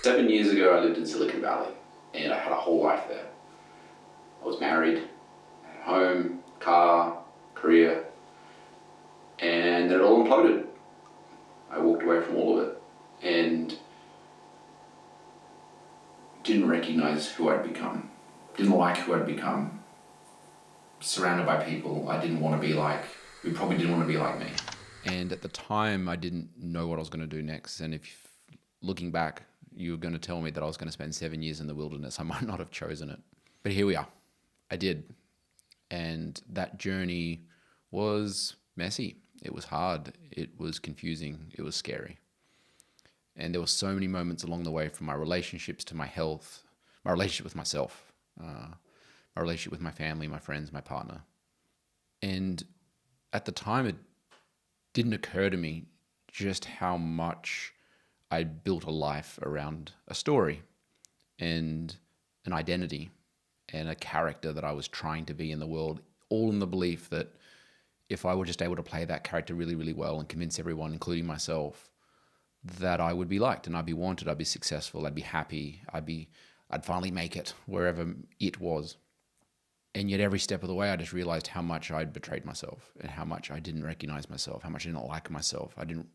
7 years ago, I lived in Silicon Valley, and I had a whole life there. I was married, had a home, car, career, and then it all imploded. I walked away from all of it and didn't recognize who I'd become. Didn't like who I'd become. Surrounded by people I didn't want to be like, who probably didn't want to be like me. And at the time, I didn't know what I was going to do next. And if looking back, you were going to tell me that I was going to spend 7 years in the wilderness, I might not have chosen it. But here we are. I did. And that journey was messy. It was hard. It was confusing. It was scary. And there were so many moments along the way, from my relationships to my health, my relationship with myself, my relationship with my family, my friends, my partner. And at the time, it didn't occur to me just how much I'd built a life around a story and an identity and a character that I was trying to be in the world, all in the belief that if I were just able to play that character really, really well and convince everyone, including myself, that I would be liked and I'd be wanted, I'd be successful, I'd be happy, I'd finally make it wherever it was. And yet every step of the way, I just realized how much I'd betrayed myself and how much I didn't recognize myself, how much I didn't like myself. I didn't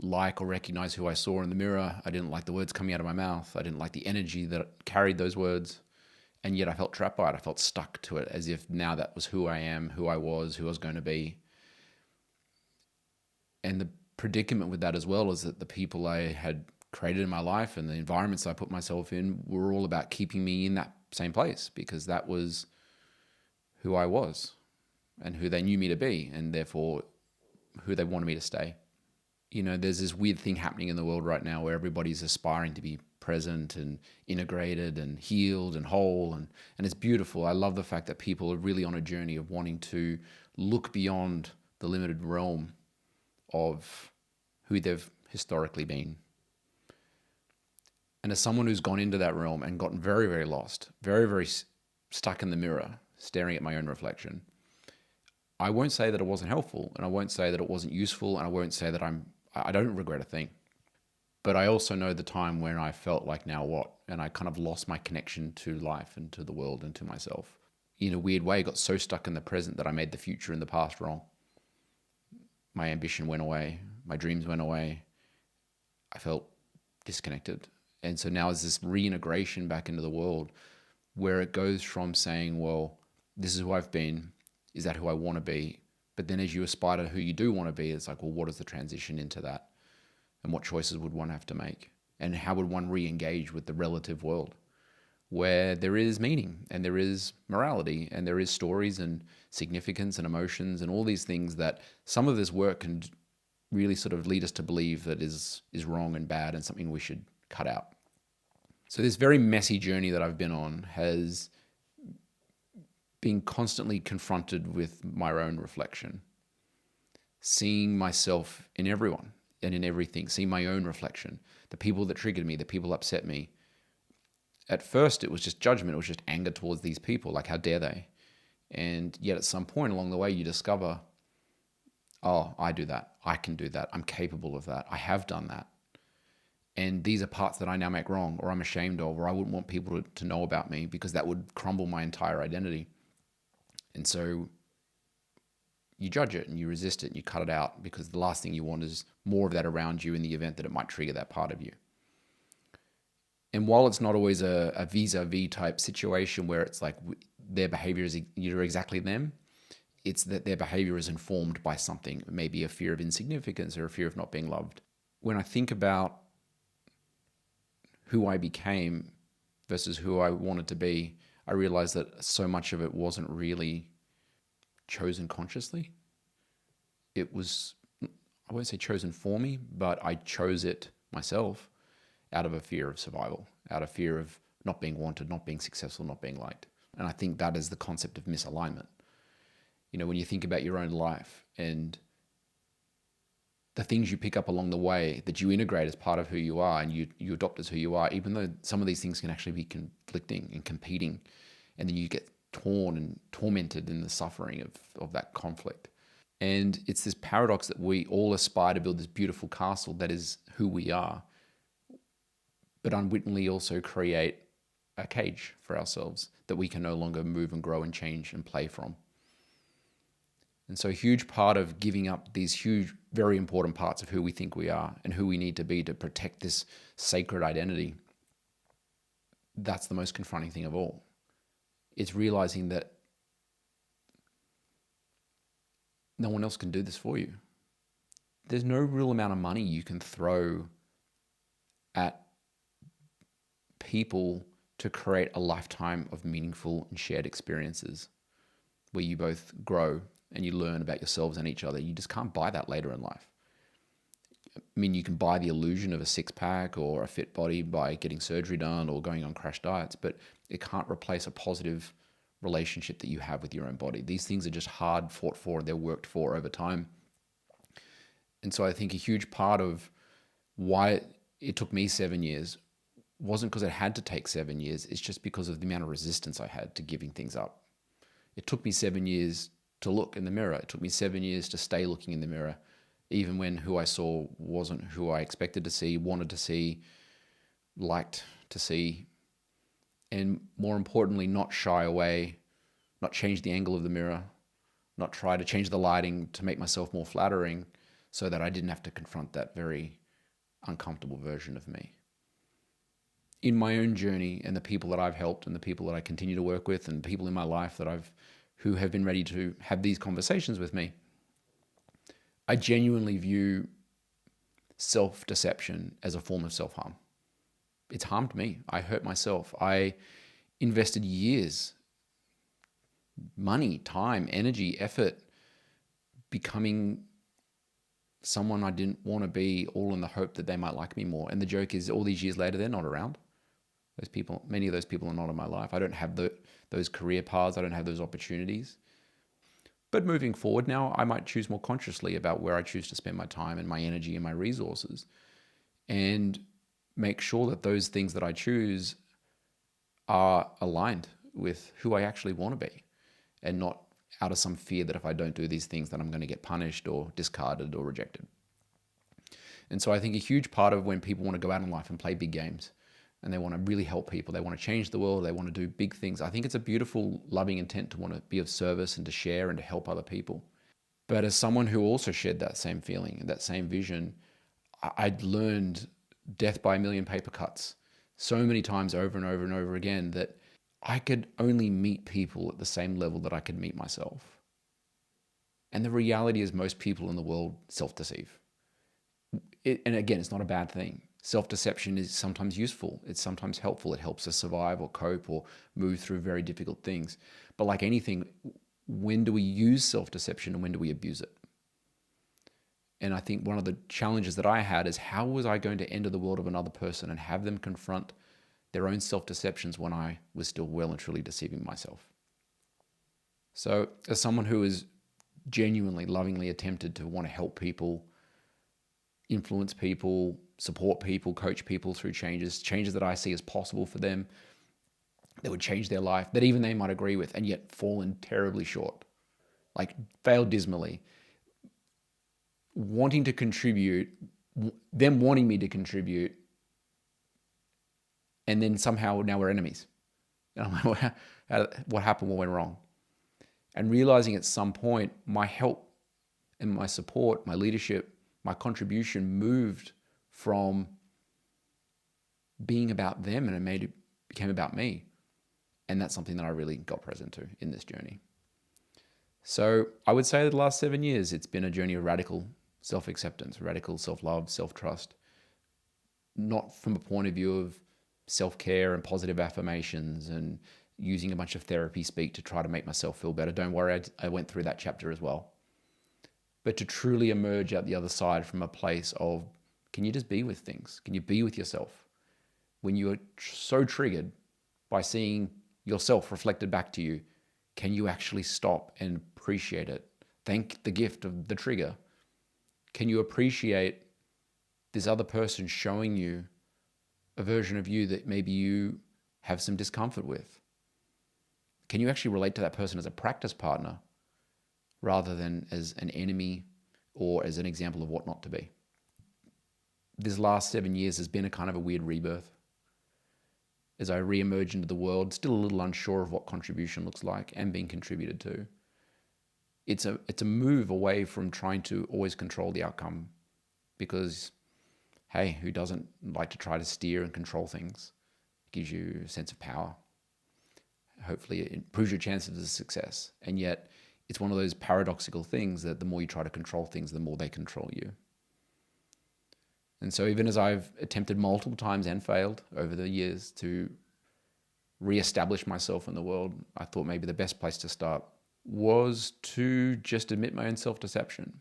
like or recognize who I saw in the mirror. I didn't like the words coming out of my mouth. I didn't like the energy that carried those words. And yet I felt trapped by it. I felt stuck to it, as if now that was who I am, who I was going to be. And the predicament with that as well is that the people I had created in my life and the environments I put myself in were all about keeping me in that same place, because that was who I was and who they knew me to be, and therefore who they wanted me to stay. You know, there's this weird thing happening in the world right now where everybody's aspiring to be present and integrated and healed and whole, and it's beautiful. I love the fact that people are really on a journey of wanting to look beyond the limited realm of who they've historically been. And as someone who's gone into that realm and gotten very, very lost, very, very stuck in the mirror, staring at my own reflection, I won't say that it wasn't helpful, and I won't say that it wasn't useful, and I won't say that I don't regret a thing. But I also know the time when I felt like, now what? And I kind of lost my connection to life and to the world and to myself. In a weird way, got so stuck in the present that I made the future and the past wrong. My ambition went away. My dreams went away. I felt disconnected. And so now there's this reintegration back into the world where it goes from saying, well, this is who I've been. Is that who I want to be? But then as you aspire to who you do want to be, it's like, well, what is the transition into that? And what choices would one have to make? And how would one re-engage with the relative world where there is meaning and there is morality and there is stories and significance and emotions and all these things that some of this work can really sort of lead us to believe that is wrong and bad and something we should cut out. So this very messy journey that I've been on has been constantly confronted with my own reflection, seeing myself in everyone and in everything, seeing my own reflection, the people that triggered me, the people upset me. At first, it was just judgment. It was just anger towards these people, like, how dare they? And yet at some point along the way, you discover, oh, I do that. I can do that. I'm capable of that. I have done that. And these are parts that I now make wrong, or I'm ashamed of, or I wouldn't want people to know about me, because that would crumble my entire identity. And so you judge it and you resist it and you cut it out, because the last thing you want is more of that around you in the event that it might trigger that part of you. And while it's not always a vis-a-vis type situation where it's like their behavior is you're exactly them, it's that their behavior is informed by something, maybe a fear of insignificance or a fear of not being loved. When I think about who I became versus who I wanted to be, I realized that so much of it wasn't really chosen consciously. It was, I won't say chosen for me, but I chose it myself out of a fear of survival, out of fear of not being wanted, not being successful, not being liked. And I think that is the concept of misalignment. You know, when you think about your own life and the things you pick up along the way that you integrate as part of who you are and you adopt as who you are, even though some of these things can actually be conflicting and competing, and then you get torn and tormented in the suffering of that conflict. And it's this paradox that we all aspire to build this beautiful castle that is who we are. but unwittingly also create a cage for ourselves that we can no longer move and grow and change and play from. And so a huge part of giving up these huge, very important parts of who we think we are and who we need to be to protect this sacred identity, that's the most confronting thing of all. It's realizing that no one else can do this for you. There's no real amount of money you can throw at people to create a lifetime of meaningful and shared experiences where you both grow and you learn about yourselves and each other. You just can't buy that later in life. I mean, you can buy the illusion of a six-pack or a fit body by getting surgery done or going on crash diets, but it can't replace a positive relationship that you have with your own body. These things are just hard fought for and they're worked for over time. And so I think a huge part of why it took me 7 years wasn't because it had to take 7 years. It's just because of the amount of resistance I had to giving things up. It took me 7 years to look in the mirror. It took me 7 years to stay looking in the mirror, even when who I saw wasn't who I expected to see, wanted to see, liked to see. And more importantly, not shy away, not change the angle of the mirror, not try to change the lighting to make myself more flattering so that I didn't have to confront that very uncomfortable version of me. In my own journey and the people that I've helped and the people that I continue to work with and people in my life who have been ready to have these conversations with me, I genuinely view self-deception as a form of self-harm. It's harmed me. I hurt myself. I invested years, money, time, energy, effort, becoming someone I didn't want to be, all in the hope that they might like me more. And the joke is, all these years later, they're not around. Those people, many of those people are not in my life. I don't have those career paths. I don't have those opportunities. But moving forward now, I might choose more consciously about where I choose to spend my time and my energy and my resources, and make sure that those things that I choose are aligned with who I actually want to be, and not out of some fear that if I don't do these things, then I'm going to get punished or discarded or rejected. And so I think a huge part of when people want to go out in life and play big games and they want to really help people, they want to change the world, they want to do big things, I think it's a beautiful, loving intent to want to be of service and to share and to help other people. But as someone who also shared that same feeling and that same vision, I'd learned death by a million paper cuts so many times over and over and over again that I could only meet people at the same level that I could meet myself. And the reality is most people in the world self-deceive. And again, it's not a bad thing. Self-deception is sometimes useful. It's sometimes helpful. It helps us survive or cope or move through very difficult things. But like anything, when do we use self-deception and when do we abuse it? And I think one of the challenges that I had is, how was I going to enter the world of another person and have them confront their own self-deceptions when I was still well and truly deceiving myself? So as someone who is genuinely, lovingly attempted to want to help people, influence people, support people, coach people through changes that I see as possible for them, that would change their life, that even they might agree with, and yet fallen terribly short, like failed dismally, wanting to contribute, them wanting me to contribute, and then somehow now we're enemies. And I'm like, what happened? What went wrong? And realizing at some point, my help and my support, my leadership, my contribution moved from being about them and it became about me. And that's something that I really got present to in this journey. So I would say that the last 7 years, it's been a journey of radical self-acceptance, radical self-love, self-trust, not from a point of view of self-care and positive affirmations and using a bunch of therapy speak to try to make myself feel better. Don't worry, I went through that chapter as well. But to truly emerge out the other side from a place of, can you just be with things? Can you be with yourself? When you are so triggered by seeing yourself reflected back to you, can you actually stop and appreciate it? Thank the gift of the trigger. Can you appreciate this other person showing you a version of you that maybe you have some discomfort with? Can you actually relate to that person as a practice partner rather than as an enemy or as an example of what not to be? This last 7 years has been a kind of a weird rebirth as I re-emerge into the world, still a little unsure of what contribution looks like and being contributed to. It's a move away from trying to always control the outcome, because, hey, who doesn't like to try to steer and control things? It gives you a sense of power. Hopefully it improves your chances of success. And yet it's one of those paradoxical things that the more you try to control things, the more they control you. And so even as I've attempted multiple times and failed over the years to reestablish myself in the world, I thought maybe the best place to start was to just admit my own self-deception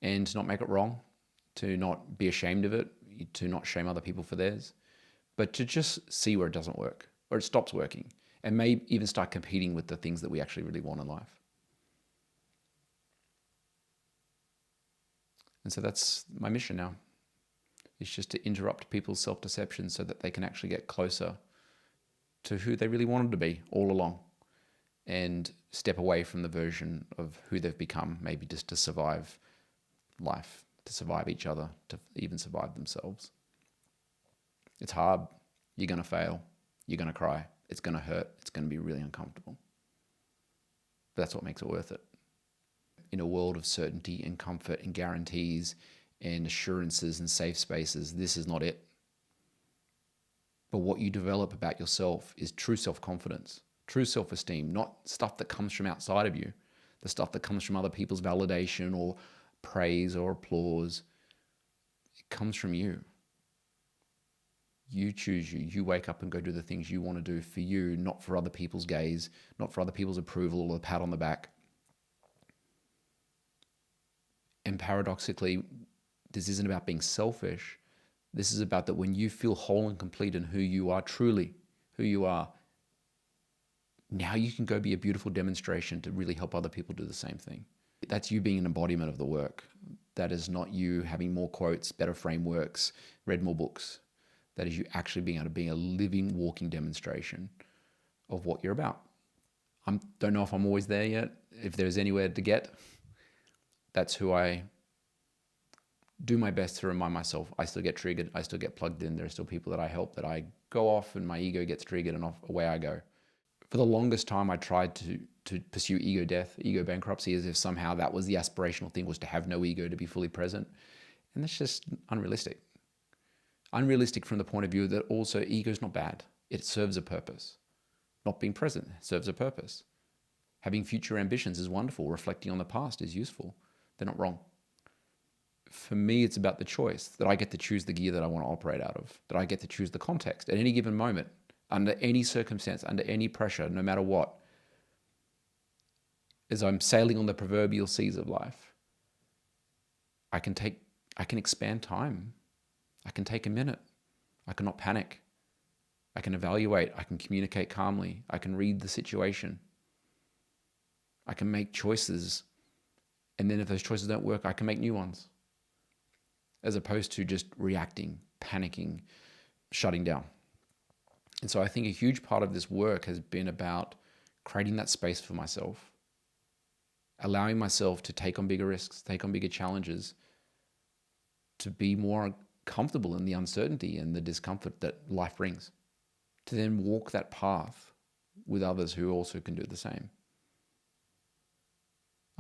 and to not make it wrong, to not be ashamed of it, to not shame other people for theirs, but to just see where it doesn't work, or it stops working, and maybe even start competing with the things that we actually really want in life. And so that's my mission now. It's just to interrupt people's self-deception so that they can actually get closer to who they really wanted to be all along, and step away from the version of who they've become, maybe just to survive life, to survive each other, to even survive themselves. It's hard. You're going to fail. You're going to cry. It's going to hurt. It's going to be really uncomfortable. But that's what makes it worth it. In a world of certainty and comfort and guarantees and assurances and safe spaces, this is not it. But what you develop about yourself is true self-confidence, true self-esteem, not stuff that comes from outside of you, the stuff that comes from other people's validation or praise or applause. It comes from you. You choose you. You wake up and go do the things you want to do for you, not for other people's gaze, not for other people's approval or a pat on the back. And paradoxically, this isn't about being selfish. This is about that when you feel whole and complete in who you are, truly who you are, now you can go be a beautiful demonstration to really help other people do the same thing. That's you being an embodiment of the work. That is not you having more quotes, better frameworks, read more books. That is you actually being able to be a living, walking demonstration of what you're about. I don't know if I'm always there yet. If there's anywhere to get, that's who I do my best to remind myself. I still get triggered. I still get plugged in. There are still people that I help, that I go off and my ego gets triggered and off, away I go. For the longest time, I tried to pursue ego death, ego bankruptcy, as if somehow that was the aspirational thing, was to have no ego, to be fully present. And that's just unrealistic. Unrealistic from the point of view that also ego is not bad. It serves a purpose. Not being present serves a purpose. Having future ambitions is wonderful. Reflecting on the past is useful. They're not wrong. For me, it's about the choice, that I get to choose the gear that I want to operate out of, that I get to choose the context at any given moment, under any circumstance, under any pressure, no matter what. As I'm sailing on the proverbial seas of life, I can expand time. I can take a minute. I can not panic. I can evaluate. I can communicate calmly. I can read the situation. I can make choices. And then if those choices don't work, I can make new ones, as opposed to just reacting, panicking, shutting down. And so I think a huge part of this work has been about creating that space for myself, allowing myself to take on bigger risks, take on bigger challenges, to be more comfortable in the uncertainty and the discomfort that life brings, to then walk that path with others who also can do the same.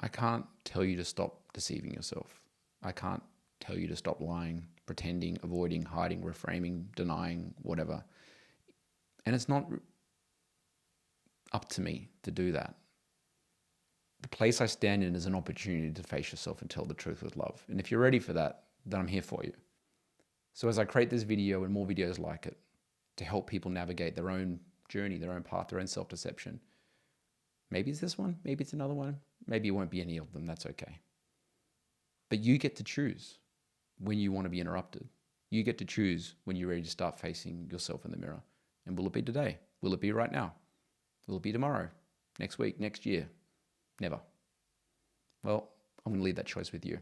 I can't tell you to stop deceiving yourself. I can't tell you to stop lying, pretending, avoiding, hiding, reframing, denying, whatever. And it's not up to me to do that. The place I stand in is an opportunity to face yourself and tell the truth with love. And if you're ready for that, then I'm here for you. So as I create this video and more videos like it to help people navigate their own journey, their own path, their own self-deception, maybe it's this one, maybe it's another one, maybe it won't be any of them, that's okay. But you get to choose when you want to be interrupted. You get to choose when you're ready to start facing yourself in the mirror. And will it be today? Will it be right now? Will it be tomorrow? Next week? Next year? Never. Well, I'm going to leave that choice with you.